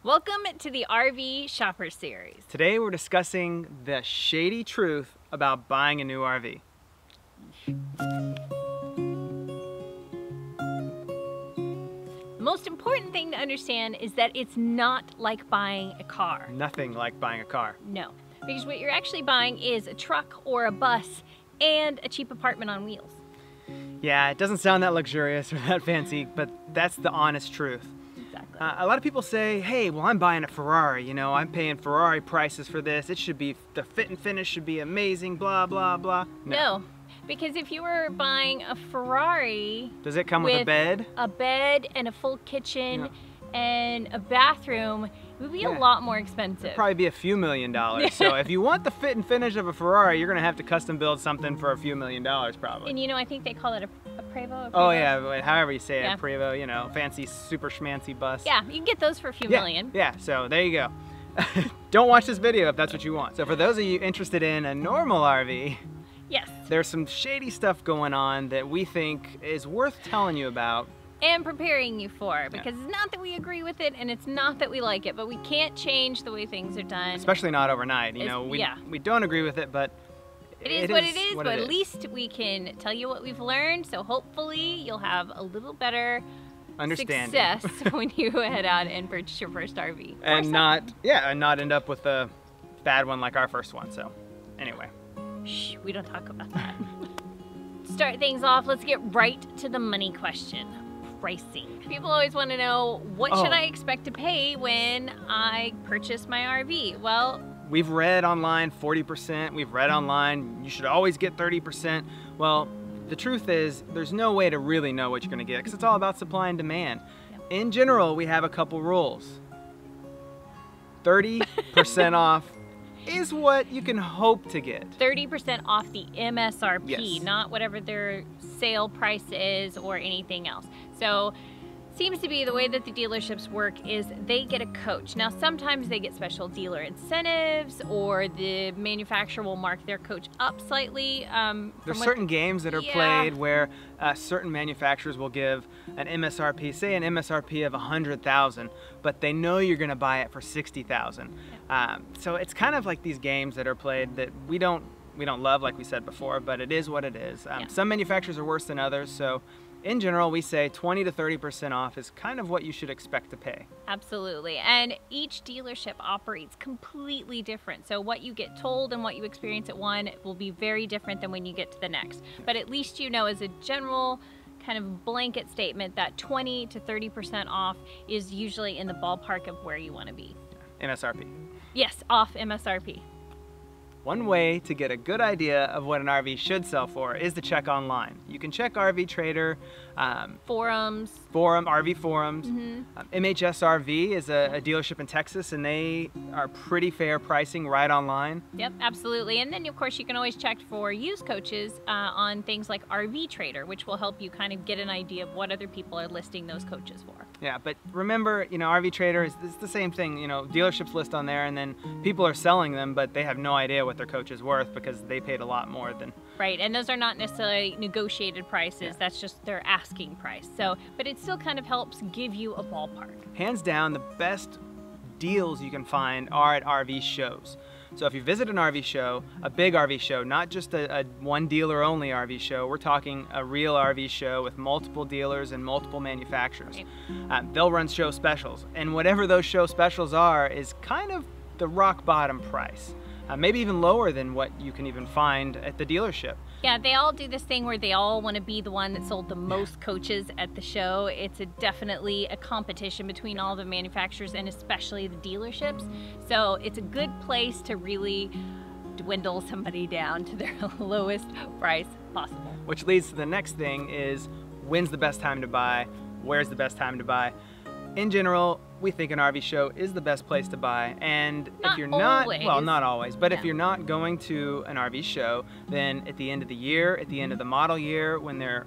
Welcome to the RV Shopper Series. Today we're discussing the shady truth about buying a new RV. The most important thing to understand is that it's not like buying a car. Nothing like buying a car. No, because what you're actually buying is a truck or a bus and a cheap apartment on wheels. Yeah, it doesn't sound that luxurious or that fancy, but that's the honest truth. Exactly. A lot of people say, hey, well, I'm buying a Ferrari, you know, I'm paying Ferrari prices for this. It should be, the fit and finish should be amazing, blah, blah, blah. No, because if you were buying a Ferrari... Does it come with a bed? A bed and a full kitchen and a bathroom, it would be a lot more expensive. It'd probably be a few $1 million. So if you want the fit and finish of a Ferrari, you're gonna have to custom build something for a few $1 million probably. And you know, I think they call it a Prevo. Oh yeah, however you say it, Prevo, you know, fancy, super schmancy bus. Yeah, you can get those for a few million. Yeah, so there you go. Don't watch this video if that's what you want. So for those of you interested in a normal RV, yes, there's some shady stuff going on that we think is worth telling you about. And preparing you for, because it's not that we agree with it and it's not that we like it, but we can't change the way things are done. Especially not overnight. You know, we don't agree with it, but it is what it is, but at least we can tell you what we've learned, so hopefully you'll have a little better success when you head out and purchase your first RV. And not end up with a bad one like our first one, so anyway. Shh, we don't talk about that. Start things off, let's get right to the money question. Pricing. People always want to know, what should I expect to pay when I purchase my RV? Well, we've read online 40%, we've read online you should always get 30%. Well, the truth is there's no way to really know what you're going to get because it's all about supply and demand. In general, we have a couple rules. 30% off is what you can hope to get. 30% off the MSRP, not whatever their sale price is or anything else. So seems to be the way that the dealerships work is they get a coach. Now sometimes they get special dealer incentives or the manufacturer will mark their coach up slightly. There's certain games that are played where certain manufacturers will give an MSRP, say an MSRP of 100,000, but they know you're gonna buy it for 60,000. So it's kind of like these games that are played that we don't love, like we said before, but it is what it is. Some manufacturers are worse than others, so in general, we say 20 to 30% off is kind of what you should expect to pay. Absolutely, and each dealership operates completely different. So what you get told and what you experience at one will be very different than when you get to the next. But at least you know as a general kind of blanket statement that 20 to 30% off is usually in the ballpark of where you want to be. MSRP. Yes, off MSRP. One way to get a good idea of what an RV should sell for is to check online. You can check RV Trader, RV forums. MHS RV is a dealership in Texas, and they are pretty fair pricing right online. Yep, absolutely. And then of course you can always check for used coaches on things like RV Trader, which will help you kind of get an idea of what other people are listing those coaches for. Yeah, but remember, you know, RV Trader is the same thing. You know, dealerships list on there, and then people are selling them, but they have no idea what their coach is worth because they paid a lot more than. Right, and those are not necessarily negotiated prices. That's just their asking price. So, but it still kind of helps give you a ballpark. Hands down, the best deals you can find are at RV shows. So if you visit an RV show, a big RV show, not just a one dealer only RV show, we're talking a real RV show with multiple dealers and multiple manufacturers. They'll run show specials, and whatever those show specials are is kind of the rock bottom price. Maybe even lower than what you can even find at the dealership. Yeah, they all do this thing where they all want to be the one that sold the most coaches at the show. It's definitely a competition between all the manufacturers and especially the dealerships. So it's a good place to really dwindle somebody down to their lowest price possible. Which leads to the next thing is, when's the best time to buy? Where's the best time to buy? In general, we think an RV show is the best place to buy, and if you're not, well, not always, but if you're not going to an RV show, then at the end of the year, at the end of the model year, when they're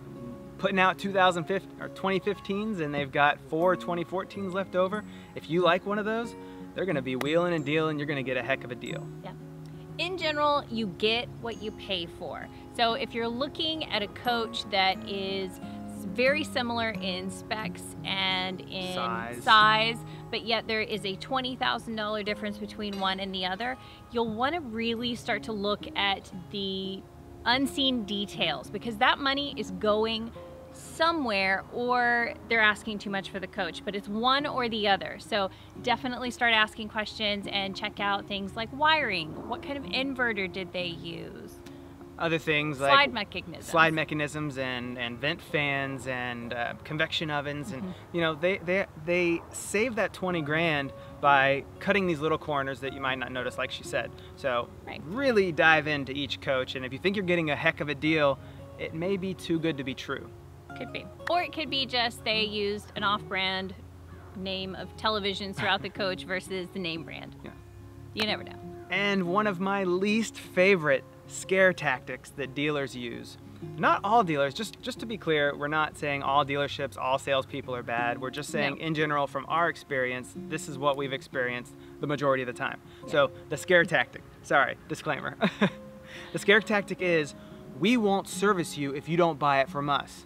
putting out 2015s and they've got 4 2014s left over, if you like one of those, they're gonna be wheeling and dealing, you're gonna get a heck of a deal. Yeah. In general, you get what you pay for. So if you're looking at a coach that is very similar in specs and in size, but yet there is a $20,000 difference between one and the other, you'll want to really start to look at the unseen details, because that money is going somewhere, or they're asking too much for the coach, but it's one or the other. So definitely start asking questions and check out things like wiring. What kind of inverter did they use? Other things like slide mechanisms and vent fans and convection ovens, and you know, they save that 20 grand by cutting these little corners that you might not notice, like she said. So really dive into each coach, and if you think you're getting a heck of a deal, it may be too good to be true. Could be. Or it could be just they used an off-brand name of televisions throughout the coach versus the name brand. Yeah. You never know. And one of my least favorite scare tactics that dealers use. Not all dealers, just to be clear, we're not saying all dealerships, all salespeople are bad. We're just saying in general, from our experience, this is what we've experienced the majority of the time. Yeah. So the scare tactic, sorry, disclaimer. The scare tactic is, we won't service you if you don't buy it from us.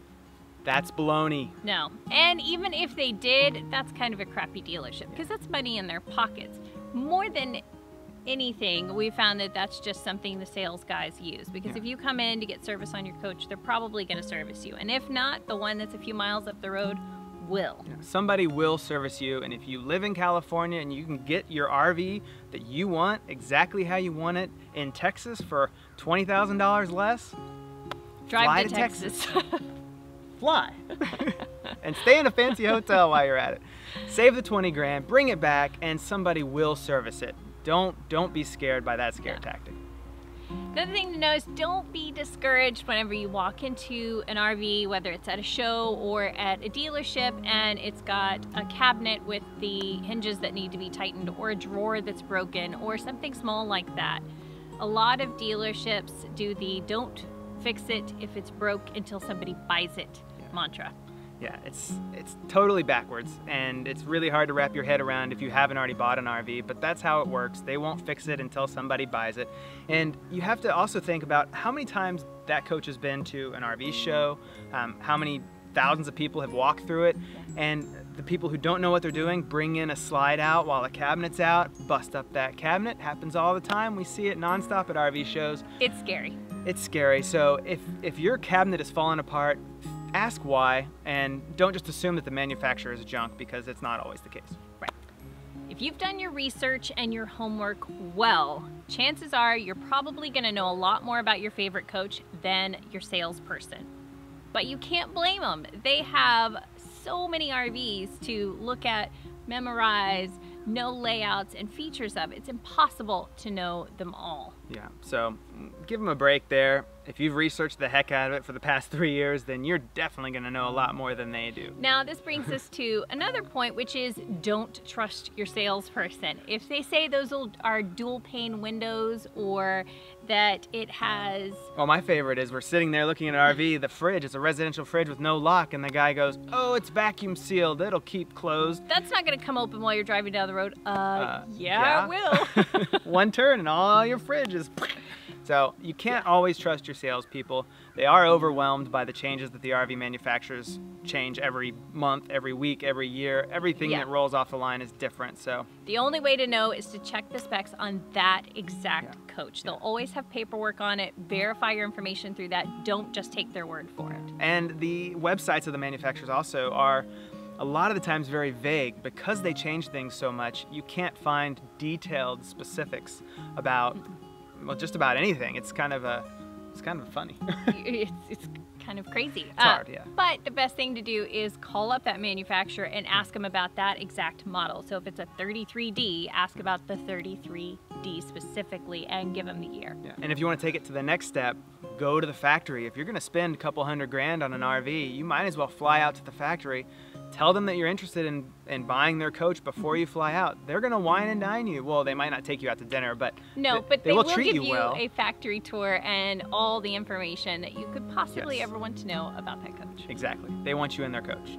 That's baloney. No, and even if they did, that's kind of a crappy dealership, because that's money in their pockets. More than anything, we found that that's just something the sales guys use, because if you come in to get service on your coach, they're probably going to service you, and if not, the one that's a few miles up the road will. Yeah, somebody will service you, and if you live in California and you can get your RV that you want exactly how you want it in Texas for $20,000 less, drive to Texas. Fly and stay in a fancy hotel while you're at it. Save the 20 grand, bring it back, and somebody will service it. Don't be scared by that scare tactic. Another thing to know is, don't be discouraged whenever you walk into an RV, whether it's at a show or at a dealership, and it's got a cabinet with the hinges that need to be tightened, or a drawer that's broken, or something small like that. A lot of dealerships do the don't fix it if it's broke until somebody buys it mantra. Yeah, it's totally backwards, and it's really hard to wrap your head around if you haven't already bought an RV, but that's how it works. They won't fix it until somebody buys it. And you have to also think about how many times that coach has been to an RV show, how many thousands of people have walked through it, and the people who don't know what they're doing bring in a slide out while the cabinet's out, bust up that cabinet. Happens all the time. We see it nonstop at RV shows. It's scary. It's scary. So if your cabinet is falling apart, ask why, and don't just assume that the manufacturer is junk, because it's not always the case. Right. If you've done your research and your homework well, chances are you're probably going to know a lot more about your favorite coach than your salesperson. But you can't blame them. They have so many RVs to look at, memorize, know layouts and features of. It's impossible to know them all. Yeah, so give them a break there. If you've researched the heck out of it for the past 3 years, then you're definitely going to know a lot more than they do. Now, this brings us to another point, which is, don't trust your salesperson. If they say those are dual pane windows, or that it has... Well, my favorite is, we're sitting there looking at an RV, the fridge, it's a residential fridge with no lock, and the guy goes, oh, it's vacuum sealed, it'll keep closed. That's not going to come open while you're driving down the road. Yeah, it will. One turn and all your fridge is... So you can't always trust your salespeople. They are overwhelmed by the changes that the RV manufacturers change every month, every week, every year. Everything that rolls off the line is different. So the only way to know is to check the specs on that exact coach. They'll always have paperwork on it. Verify your information through that. Don't just take their word for it. And the websites of the manufacturers also are a lot of the times very vague. Because they change things so much, you can't find detailed specifics about well, just about anything. It's kind of funny. it's kind of crazy. It's hard, yeah. But the best thing to do is call up that manufacturer and ask them about that exact model. So if it's a 33D, ask about the 33D specifically and give them the year. Yeah. And if you want to take it to the next step, go to the factory. If you're going to spend a couple $100 grand on an RV, you might as well fly out to the factory. Tell them that you're interested in buying their coach before you fly out. They're going to wine and dine you. Well, they might not take you out to dinner, but they will treat you well. Give you a factory tour and all the information that you could possibly ever want to know about that coach. Exactly. They want you in their coach.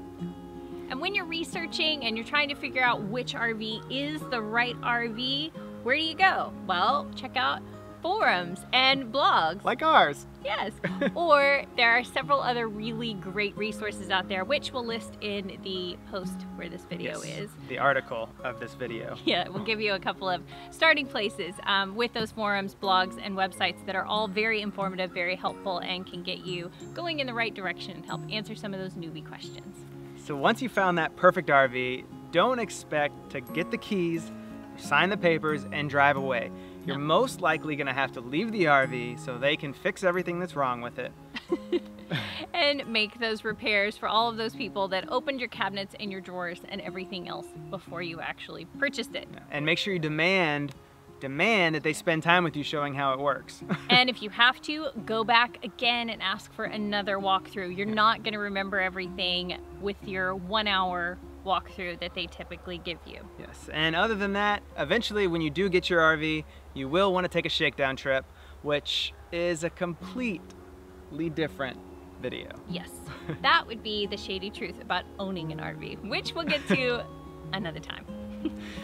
And when you're researching and you're trying to figure out which RV is the right RV, where do you go? Well, check out forums and blogs. Like ours. Yes. Or there are several other really great resources out there, which we'll list in the post where this video is. The article of this video. Yeah, we'll give you a couple of starting places with those forums, blogs, and websites that are all very informative, very helpful, and can get you going in the right direction and help answer some of those newbie questions. So once you found that perfect RV, don't expect to get the keys, sign the papers, and drive away. You're most likely going to have to leave the RV so they can fix everything that's wrong with it. And make those repairs for all of those people that opened your cabinets and your drawers and everything else before you actually purchased it. And make sure you demand that they spend time with you showing how it works. And if you have to, go back again and ask for another walkthrough. You're not going to remember everything with your 1 hour walkthrough that they typically give you. Yes, and other than that, eventually when you do get your RV, you will want to take a shakedown trip, which is a completely different video. Yes, that would be the shady truth about owning an RV, which we'll get to another time.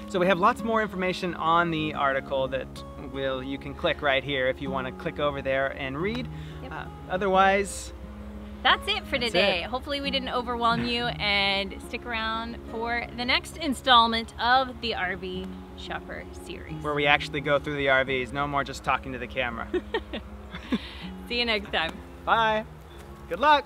So we have lots more information on the article that you can click right here if you want to click over there and read. Yep. Otherwise, that's it for today. Hopefully we didn't overwhelm you, and stick around for the next installment of the RV Shopper series, where we actually go through the RVs, no more just talking to the camera. See you next time. Bye. Good luck.